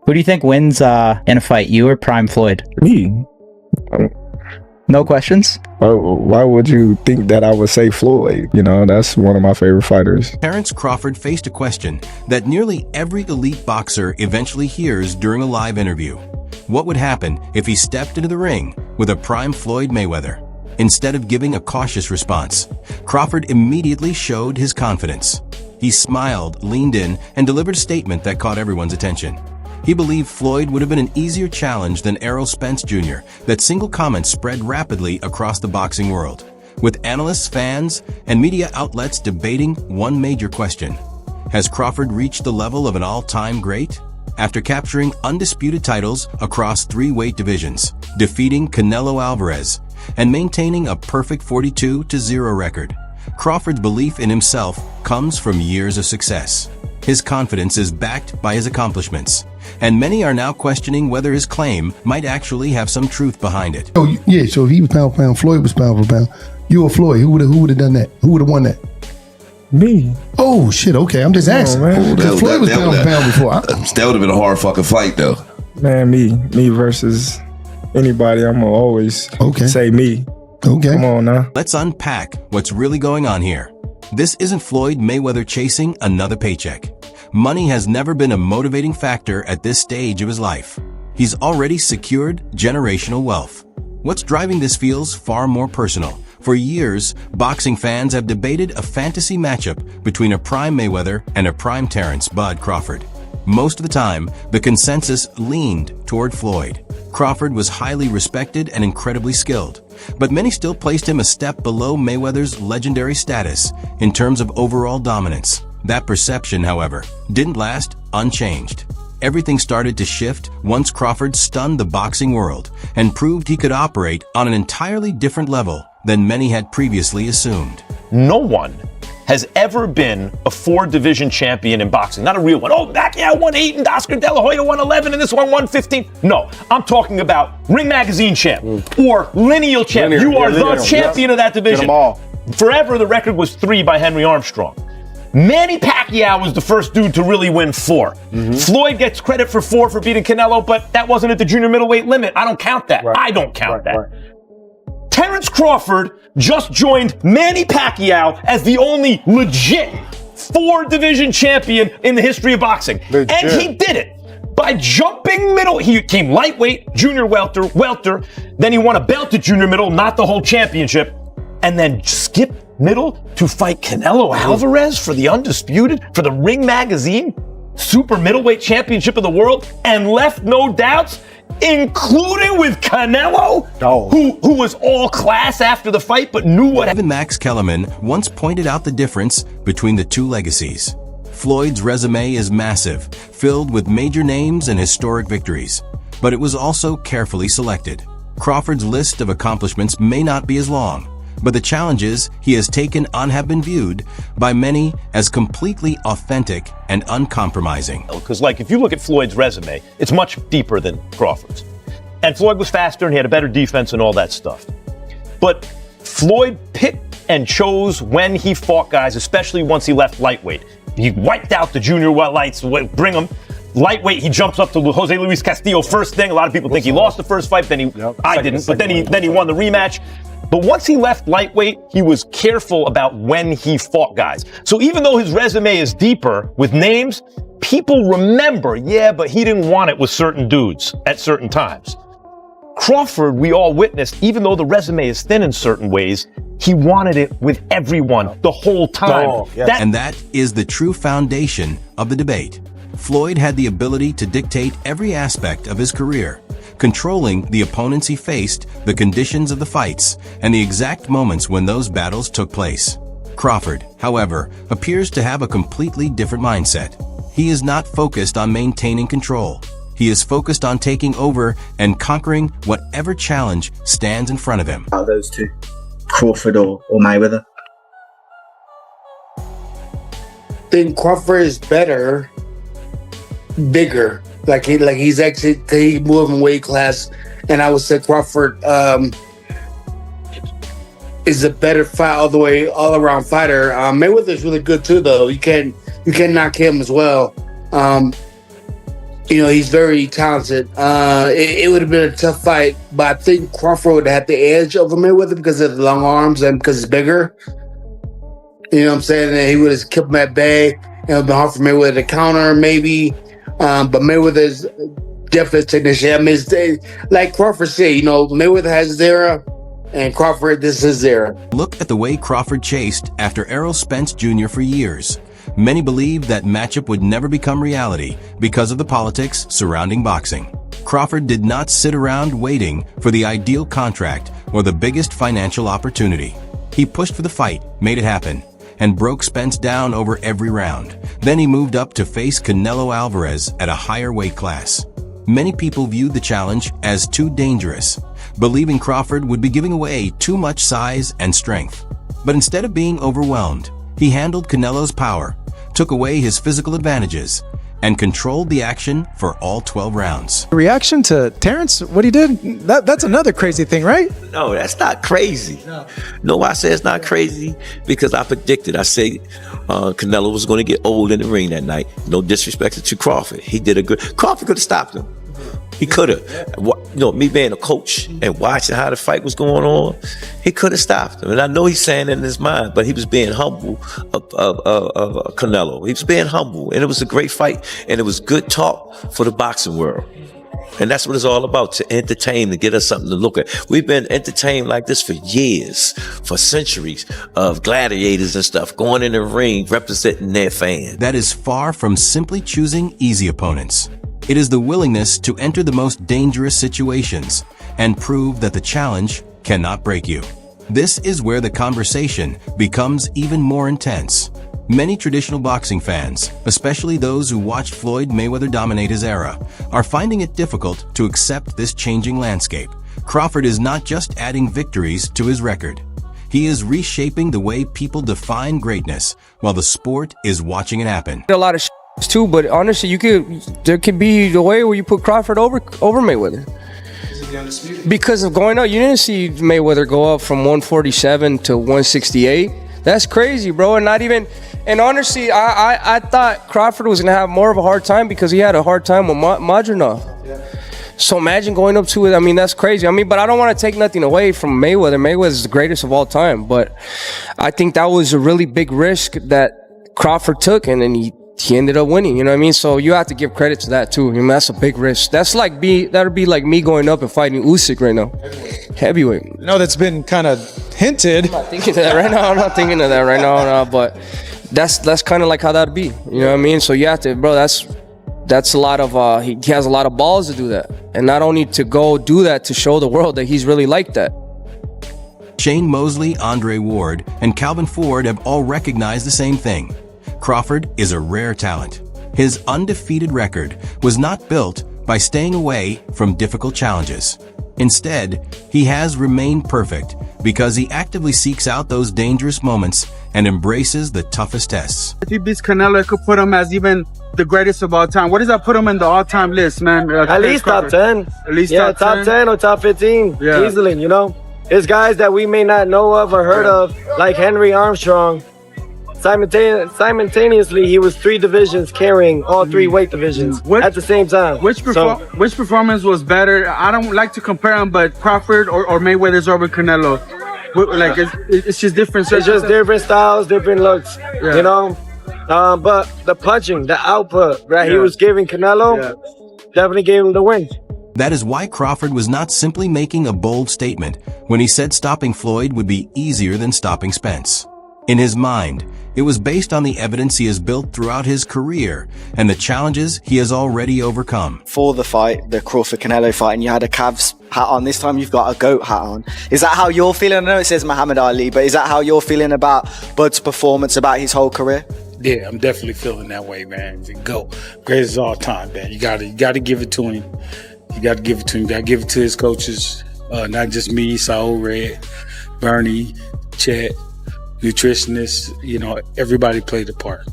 Who do you think wins in a fight, you or Prime Floyd? Me. No questions? Why would you think that I would say Floyd? You know, that's one of my favorite fighters. Terence Crawford faced a question that nearly every elite boxer eventually hears during a live interview. What would happen if he stepped into the ring with a prime Floyd Mayweather? Instead of giving a cautious response, Crawford immediately showed his confidence. He smiled, leaned in, and delivered a statement that caught everyone's attention. He believed Floyd would have been an easier challenge than Errol Spence Jr. That single comment spread rapidly across the boxing world, with analysts, fans, and media outlets debating one major question. Has Crawford reached the level of an all-time great? After capturing undisputed titles across 3 weight divisions, defeating Canelo Alvarez, and maintaining a perfect 42-0 record, Crawford's belief in himself comes from years of success. His confidence is backed by his accomplishments, and many are now questioning whether his claim might actually have some truth behind it. Oh, yeah, so if he was pound for pound, Floyd was pound for pound. You or Floyd, who would have done that? Who would have won that? Me. Oh, shit, okay, I'm just asking. Floyd was pound for pound before. That would have been a hard fucking fight, though. Man, me versus anybody, I'm gonna always say me. Okay. Come on now. Let's unpack what's really going on here. This isn't Floyd Mayweather chasing another paycheck. Money has never been a motivating factor at this stage of his life. He's already secured generational wealth. What's driving this feels far more personal. For years, boxing fans have debated a fantasy matchup between a prime Mayweather and a prime Terence "Bud" Crawford. Most of the time, the consensus leaned toward Floyd. Crawford was highly respected and incredibly skilled, but many still placed him a step below Mayweather's legendary status in terms of overall dominance. That perception, however, didn't last unchanged. Everything started to shift once Crawford stunned the boxing world and proved he could operate on an entirely different level than many had previously assumed. No one has ever been a 4-division champion in boxing. Not a real one. Oh, Pacquiao won 8 and Oscar De La Hoya won 11 and this one won 15. No, I'm talking about Ring Magazine champ or lineal champ. You are the champion of that division. Get 'em all. Forever, the record was 3 by Henry Armstrong. Manny Pacquiao was the first dude to really win 4. Floyd gets credit for 4 for beating Canelo, but that wasn't at the junior middleweight limit. I don't count that. Right. I don't count that. Right. Terence Crawford just joined Manny Pacquiao as the only legit 4-division champion in the history of boxing. Legit. And he did it by jumping middle. He came lightweight, junior welter, then he won a belt at junior middle, not the whole championship, and then skipped middle to fight Canelo Alvarez for the undisputed, for the Ring Magazine super middleweight championship of the world, and left no doubts, including with Canelo, who was all class after the fight, but knew what. Even Max Kellerman once pointed out the difference between the 2 legacies. Floyd's resume is massive, filled with major names and historic victories, but it was also carefully selected. Crawford's list of accomplishments may not be as long, but the challenges he has taken on have been viewed by many as completely authentic and uncompromising. Because, like, if you look at Floyd's resume, it's much deeper than Crawford's. And Floyd was faster and he had a better defense and all that stuff. But Floyd picked and chose when he fought guys, especially once he left lightweight. He wiped out the junior lights, bring him. Lightweight, he jumps up to Jose Luis Castillo first thing. A lot of people think he lost the first fight, then I didn't, but then he won the rematch. But once he left lightweight, he was careful about when he fought guys. So even though his resume is deeper with names, people remember, but he didn't want it with certain dudes at certain times. Crawford, we all witnessed, even though the resume is thin in certain ways, he wanted it with everyone the whole time. And that is the true foundation of the debate. Floyd had the ability to dictate every aspect of his career, controlling the opponents he faced, the conditions of the fights, and the exact moments when those battles took place. Crawford, however, appears to have a completely different mindset. He is not focused on maintaining control. He is focused on taking over and conquering whatever challenge stands in front of him. Out of those 2, Crawford or Mayweather? I think Crawford is better, bigger. Like he's actually he moving weight class, and I would say Crawford is a better fight all around fighter. Mayweather's really good too, though. You can't knock him as well. You know, he's very talented. It would have been a tough fight, but I think Crawford would have the edge over Mayweather because of the long arms and because he's bigger. You know what I'm saying? And he would have kept him at bay. It would have been hard for Mayweather to counter, maybe. But Mayweather's definitely a technician. I mean, like Crawford said, you know, Mayweather has his era, and Crawford, this is his era. Look at the way Crawford chased after Errol Spence Jr. for years. Many believed that matchup would never become reality because of the politics surrounding boxing. Crawford did not sit around waiting for the ideal contract or the biggest financial opportunity. He pushed for the fight, made it happen, and broke Spence down over every round. Then he moved up to face Canelo Alvarez at a higher weight class. Many people viewed the challenge as too dangerous, believing Crawford would be giving away too much size and strength. But instead of being overwhelmed, he handled Canelo's power, took away his physical advantages, and controlled the action for all 12 rounds. Reaction to Terence, what he did, that's another crazy thing, right? No, that's not crazy. No, I say it's not crazy because I predicted. I said Canelo was going to get old in the ring that night. No disrespect to Crawford. He did a good. Crawford could have stopped him. He could have. You know, me being a coach and watching how the fight was going on, he could have stopped him. And I know he's saying it in his mind, but he was being humble of Canelo. He was being humble, and it was a great fight, and it was good talk for the boxing world. And that's what it's all about, to entertain, to get us something to look at. We've been entertained like this for years, for centuries, of gladiators and stuff, going in the ring, representing their fans. That is far from simply choosing easy opponents. It is the willingness to enter the most dangerous situations and prove that the challenge cannot break you. This is where the conversation becomes even more intense. Many traditional boxing fans, especially those who watched Floyd Mayweather dominate his era, are finding it difficult to accept this changing landscape. Crawford is not just adding victories to his record. He is reshaping the way people define greatness while the sport is watching it happen. A lot of too, but honestly, there could be the way where you put Crawford over Mayweather. Because of going up, you didn't see Mayweather go up from 147 to 168. That's crazy, bro. And not even, and honestly, I thought Crawford was gonna have more of a hard time because he had a hard time with Madronov. So imagine going up to it. I mean, that's crazy. I mean, but I don't want to take nothing away from Mayweather. Mayweather's the greatest of all time. But I think that was a really big risk that Crawford took, and then he ended up winning, you know what I mean? So you have to give credit to that too. I mean, that's a big risk. That'd be like me going up and fighting Usyk right now. Heavyweight. I know that's been kind of hinted. I'm not thinking of that right now. I'm not thinking of that right now, no, but that's kind of like how that'd be. You know what I mean? So you have to, bro, that's a lot of, he has a lot of balls to do that. And not only to go do that to show the world that he's really like that. Shane Mosley, Andre Ward, and Calvin Ford have all recognized the same thing. Crawford is a rare talent. His undefeated record was not built by staying away from difficult challenges. Instead, he has remained perfect because he actively seeks out those dangerous moments and embraces the toughest tests. If he beats Canelo, it could put him as even the greatest of all time. What does that put him in the all-time list, man? At least top 10. At least top 10 or top 15, yeah. Easily, you know? There's guys that we may not know of or heard of, like Henry Armstrong. Simultaneously, he was 3 divisions carrying all 3 weight divisions at the same time. Which performance was better? I don't like to compare them, but Crawford or Mayweather's over Canelo. Like it's just different. It's just different styles, different looks, you know. But the punching, the output that he was giving Canelo, definitely gave him the win. That is why Crawford was not simply making a bold statement when he said stopping Floyd would be easier than stopping Spence. In his mind, it was based on the evidence he has built throughout his career and the challenges he has already overcome. For the fight, the Crawford-Canelo fight, and you had a Cavs hat on. This time you've got a GOAT hat on. Is that how you're feeling? I know it says Muhammad Ali, but is that how you're feeling about Bud's performance, about his whole career? Yeah, I'm definitely feeling that way, man. He's a GOAT. Greatest of all time, man. You gotta give it to him. You gotta give it to him. You gotta give it to his coaches. Not just me, Saul Red, Bernie, Chet, nutritionists, you know, everybody played a part.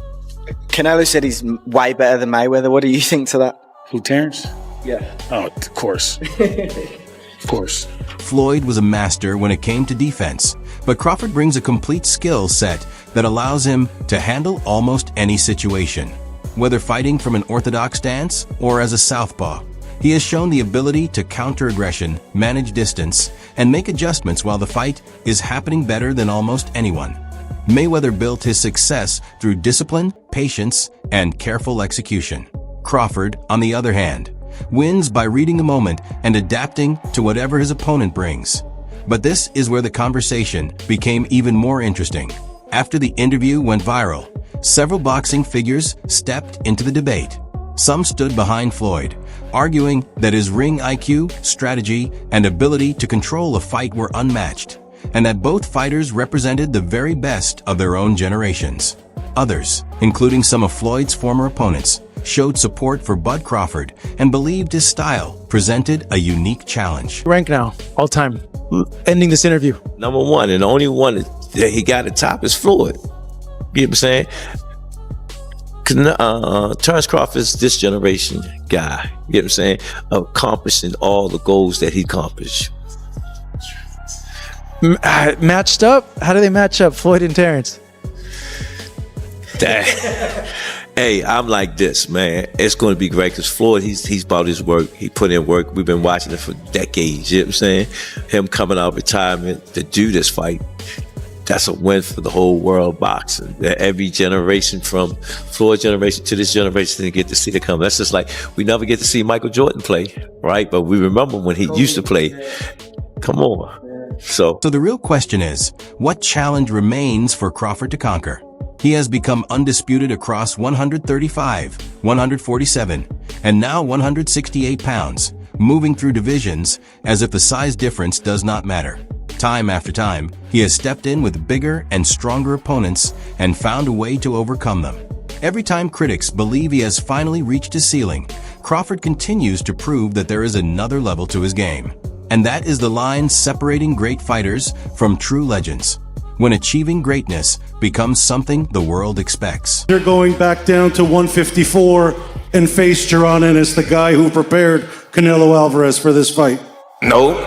Canelo said he's way better than Mayweather. What do you think to that? Who, Terence? Yeah. Oh, of course. Of course. Floyd was a master when it came to defense, but Crawford brings a complete skill set that allows him to handle almost any situation. Whether fighting from an orthodox stance or as a southpaw, he has shown the ability to counter aggression, manage distance, and make adjustments while the fight is happening better than almost anyone. Mayweather built his success through discipline, patience, and careful execution. Crawford, on the other hand, wins by reading the moment and adapting to whatever his opponent brings. But this is where the conversation became even more interesting. After the interview went viral, several boxing figures stepped into the debate. Some stood behind Floyd, arguing that his ring IQ, strategy, and ability to control a fight were unmatched, and that both fighters represented the very best of their own generations. Others, including some of Floyd's former opponents, showed support for Bud Crawford and believed his style presented a unique challenge. Rank now, all time, ending this interview. Number one, and the only one that he got at top is Floyd. You know what I'm saying? Terence Crawford is this generation guy, you know what I'm saying, accomplishing all the goals that he accomplished. Matched up? How do they match up, Floyd and Terence? Hey, I'm like this, man. It's going to be great because Floyd, he's about his work. He put in work. We've been watching it for decades, you know what I'm saying? Him coming out of retirement to do this fight, that's a win for the whole world of boxing. Every generation from Floyd's generation to this generation didn't get to see it come. That's just like we never get to see Michael Jordan play, right? But we remember when he used to play. Come on. So the real question is, what challenge remains for Crawford to conquer? He has become undisputed across 135, 147, and now 168 pounds, moving through divisions as if the size difference does not matter. Time after time, he has stepped in with bigger and stronger opponents and found a way to overcome them. Every time critics believe he has finally reached his ceiling, Crawford continues to prove that there is another level to his game. And that is the line separating great fighters from true legends. When achieving greatness becomes something the world expects. You're going back down to 154 and face Jaron Ennis, the guy who prepared Canelo Alvarez for this fight. Nope.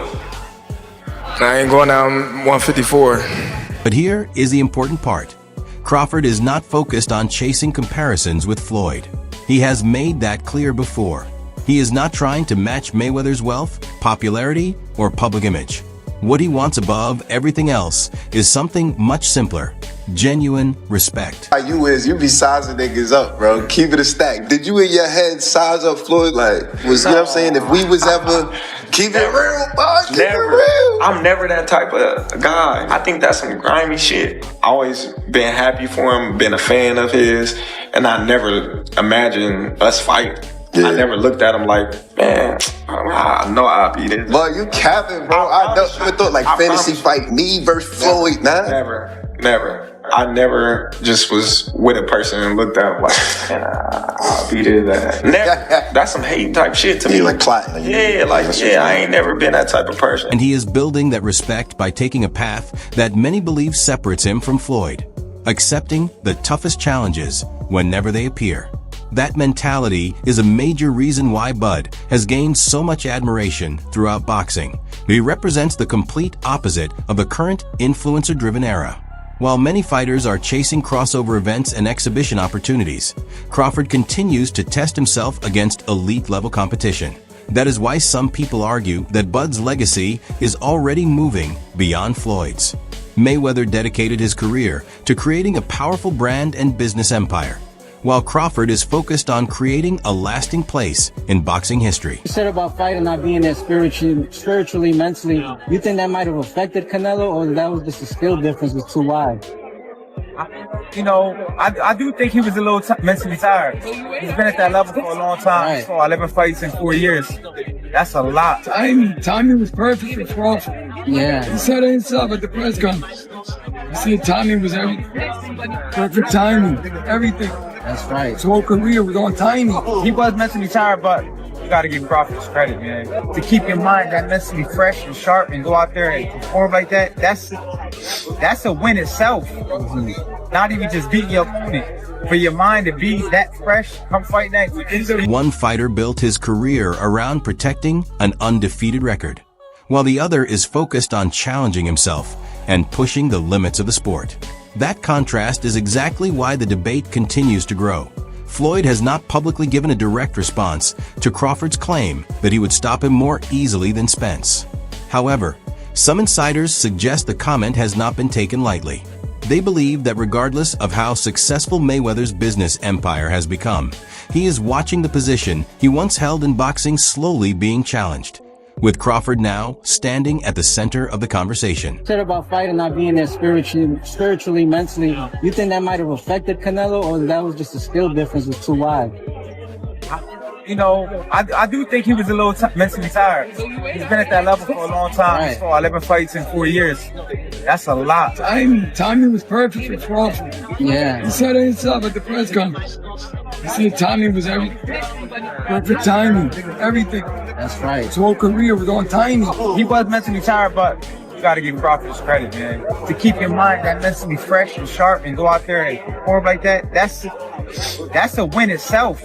I ain't going down 154. But here is the important part. Crawford is not focused on chasing comparisons with Floyd. He has made that clear before. He is not trying to match Mayweather's wealth, popularity, or public image. What he wants above everything else is something much simpler: genuine respect. You be sizing niggas up, bro. Keep it a stack. Did you in your head size up Floyd? Like, you know what I'm saying? If we was ever keep it real, boy, keep it real. I'm never that type of guy. I think that's some grimy shit. Always been happy for him, been a fan of his, and I never imagined us fighting. Yeah. I never looked at him like, man, I know I'll beat it. Boy, you capping, bro. I never thought like fantasy fight me versus Floyd, nah. Never. I never just was with a person and looked at him like, man, I'll beat it. Never. That's some hate type shit to me. Like plotting. I ain't never been that type of person. And he is building that respect by taking a path that many believe separates him from Floyd, accepting the toughest challenges whenever they appear. That mentality is a major reason why Bud has gained so much admiration throughout boxing. He represents the complete opposite of the current influencer-driven era. While many fighters are chasing crossover events and exhibition opportunities, Crawford continues to test himself against elite-level competition. That is why some people argue that Bud's legacy is already moving beyond Floyd's. Mayweather dedicated his career to creating a powerful brand and business empire, while Crawford is focused on creating a lasting place in boxing history. You said about fighting not being there spiritually, mentally. You think that might have affected Canelo, or that was just a skill difference was too wide? I do think he was a little mentally tired. He's been at that level for a long time. Right. So 11 fights in 4 years. That's a lot. Timing was perfect for Crawford. Yeah. He said it himself at the press conference. He said timing was everything. Perfect timing. Everything. That's right. His whole career was on timing. He was mentally tired, but you got to give Crawford credit, man. To keep your mind that mentally fresh and sharp and go out there and perform like that, that's a win itself. Mm-hmm. Not even just beating your opponent. For your mind to be that fresh, come fight next. One fighter built his career around protecting an undefeated record, while the other is focused on challenging himself and pushing the limits of the sport. That contrast is exactly why the debate continues to grow. Floyd has not publicly given a direct response to Crawford's claim that he would stop him more easily than Spence. However, some insiders suggest the comment has not been taken lightly. They believe that regardless of how successful Mayweather's business empire has become, he is watching the position he once held in boxing slowly being challenged, with Crawford now standing at the center of the conversation. Said about fighting not being there spiritually, mentally. You think that might have affected Canelo, or that was just a skill difference was too wide? You know, I do think he was a little mentally tired. He's been at that level for a long time. He's fought 11 fights in 4 years. That's a lot. Timing was perfect for Crawford. Yeah. He said it himself at the press conference. He said timing was everything. Perfect timing, everything. That's right. His whole career was on timing. He was mentally tired, but you got to give Crawford his credit, man. To keep your mind that mentally fresh and sharp and go out there and perform like that, that's a win itself.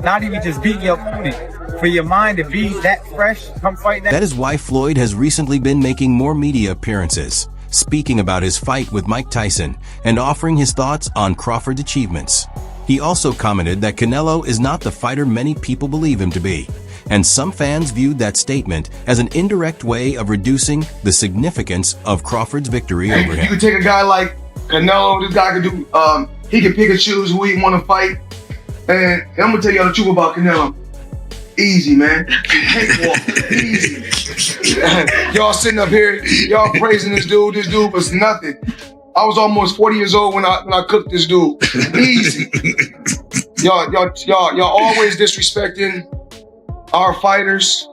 Not even just beating your opponent. For your mind to be that fresh, come fight that. That is why Floyd has recently been making more media appearances, speaking about his fight with Mike Tyson and offering his thoughts on Crawford's achievements. He also commented that Canelo is not the fighter many people believe him to be, and some fans viewed that statement as an indirect way of reducing the significance of Crawford's victory over him. You could take a guy like Canelo, this guy could do, he can pick and choose who he want to fight. And I'm gonna tell y'all the truth about Canelo. Easy, man. Easy. Y'all sitting up here, y'all praising this dude was nothing. I was almost 40 years old when I cooked this dude. Easy. Y'all always disrespecting our fighters.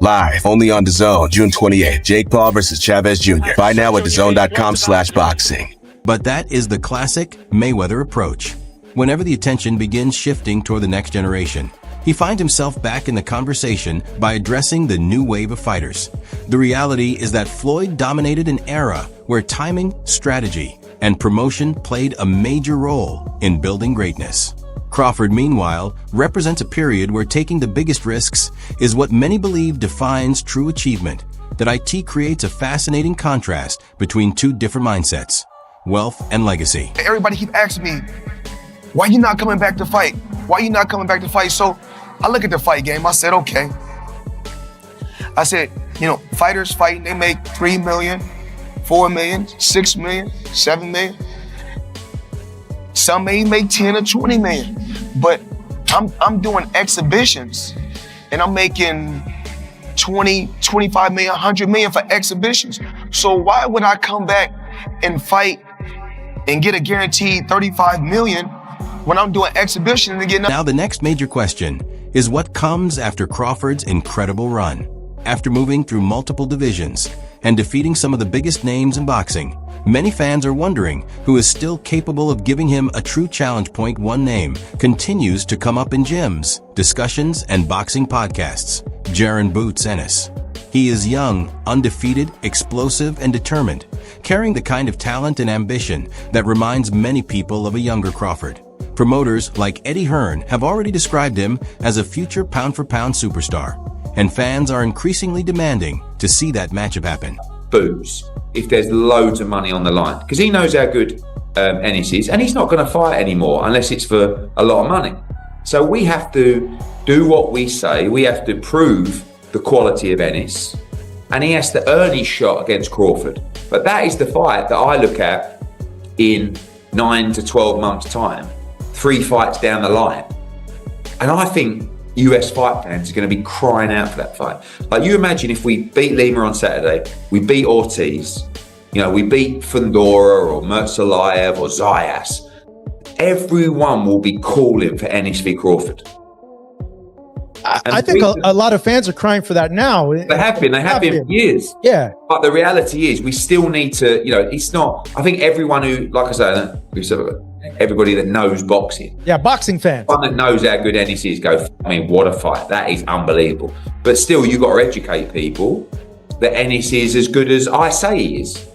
Live, only on DAZN, June 28th. Jake Paul versus Chavez Jr. Buy now at DAZN.com/boxing. But that is the classic Mayweather approach. Whenever the attention begins shifting toward the next generation, he finds himself back in the conversation by addressing the new wave of fighters. The reality is that Floyd dominated an era where timing, strategy, and promotion played a major role in building greatness. Crawford, meanwhile, represents a period where taking the biggest risks is what many believe defines true achievement. That IT creates a fascinating contrast between two different mindsets, wealth and legacy. Everybody keep asking me, why you not coming back to fight? Why you not coming back to fight? So I look at the fight game, I said, okay. I said, you know, fighters fighting, they make 3 million, 4 million, 6 million, 7 million. Some may make 10 or 20 million, but I'm doing exhibitions and I'm making 20, 25 million, 100 million for exhibitions. So why would I come back and fight and get a guaranteed 35 million when I'm doing exhibitions and getting... Now the next major question is what comes after Crawford's incredible run. After moving through multiple divisions and defeating some of the biggest names in boxing, many fans are wondering who is still capable of giving him a true challenge. One name continues to come up in gyms, discussions, and boxing podcasts: Jaron "Boots" Ennis. He is young, undefeated, explosive, and determined, carrying the kind of talent and ambition that reminds many people of a younger Crawford. Promoters like Eddie Hearn have already described him as a future pound-for-pound superstar, and fans are increasingly demanding to see that matchup happen. Boots, if there's loads of money on the line, because he knows how good Ennis is, and he's not going to fight anymore unless it's for a lot of money. So we have to do what we say. We have to prove the quality of Ennis, and he has to earn his shot against Crawford. But that is the fight that I look at in 9 to 12 months' time, 3 fights down the line. And I think US fight fans are going to be crying out for that fight. Like, you imagine if we beat Lima on Saturday, we beat Ortiz, you know, we beat Fundora or Mertzalayev or Zayas. Everyone will be calling for Ennis v Crawford. I think a lot of fans are crying for that now. They have been for years. Yeah. But the reality is we still need to, you know, it's not, I think everyone who, like I say, everybody that knows boxing. Yeah, boxing fans. One that knows how good Ennis is go, I mean, what a fight. That is unbelievable. But still, you've got to educate people that Ennis is as good as I say he is.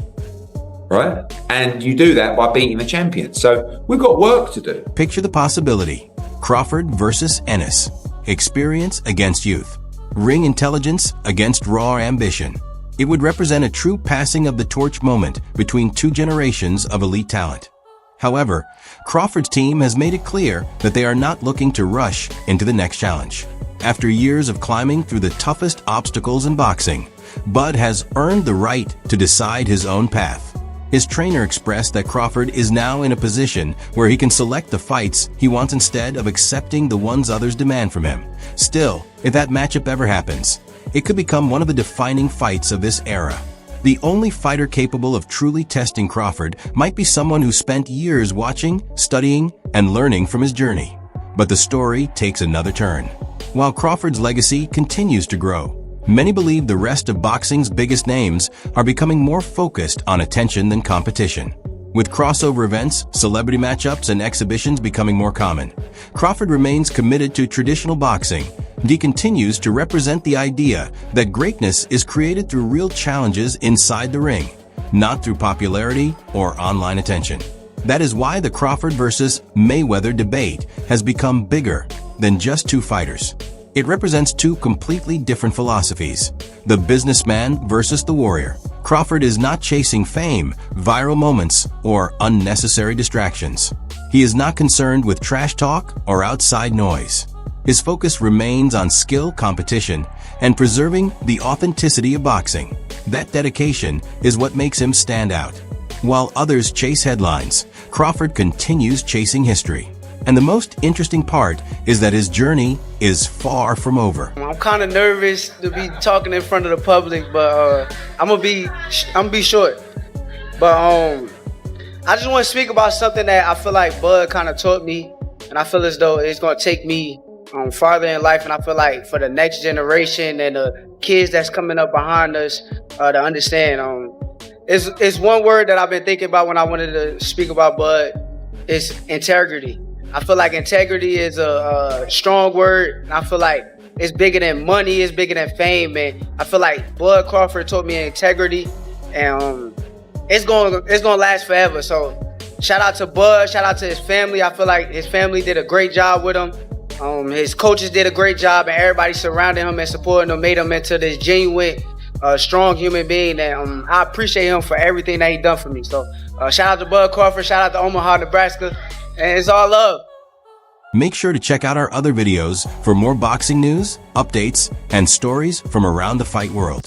Right? And you do that by beating the champion. So we've got work to do. Picture the possibility. Crawford versus Ennis. Experience against youth. Ring intelligence against raw ambition. It would represent a true passing of the torch moment between two generations of elite talent. However, Crawford's team has made it clear that they are not looking to rush into the next challenge. After years of climbing through the toughest obstacles in boxing, Bud has earned the right to decide his own path. His trainer expressed that Crawford is now in a position where he can select the fights he wants instead of accepting the ones others demand from him. Still, if that matchup ever happens, it could become one of the defining fights of this era. The only fighter capable of truly testing Crawford might be someone who spent years watching, studying, and learning from his journey. But the story takes another turn. While Crawford's legacy continues to grow, many believe the rest of boxing's biggest names are becoming more focused on attention than competition. With crossover events, celebrity matchups, and exhibitions becoming more common, Crawford remains committed to traditional boxing. He continues to represent the idea that greatness is created through real challenges inside the ring, not through popularity or online attention. That is why the Crawford versus Mayweather debate has become bigger than just two fighters. It represents two completely different philosophies: the businessman versus the warrior. Crawford is not chasing fame, viral moments, or unnecessary distractions. He is not concerned with trash talk or outside noise. His focus remains on skill, competition, and preserving the authenticity of boxing. That dedication is what makes him stand out. While others chase headlines, Crawford continues chasing history. And the most interesting part is that his journey is far from over. I'm kind of nervous to be talking in front of the public, but I'm gonna be short. But I just want to speak about something that I feel like Bud kind of taught me, and I feel as though it's gonna take me farther in life, and I feel like for the next generation and the kids that's coming up behind us to understand. It's one word that I've been thinking about when I wanted to speak about Bud. It's integrity. I feel like integrity is a strong word, and I feel like it's bigger than money, it's bigger than fame, and I feel like Bud Crawford taught me integrity, and it's gonna last forever. So shout out to Bud, shout out to his family. I feel like his family did a great job with him. His coaches did a great job, and everybody surrounding him and supporting him made him into this genuine, strong human being. And I appreciate him for everything that he done for me. So shout out to Bud Crawford, shout out to Omaha, Nebraska. And it's all love. Make sure to check out our other videos for more boxing news, updates, and stories from around the fight world.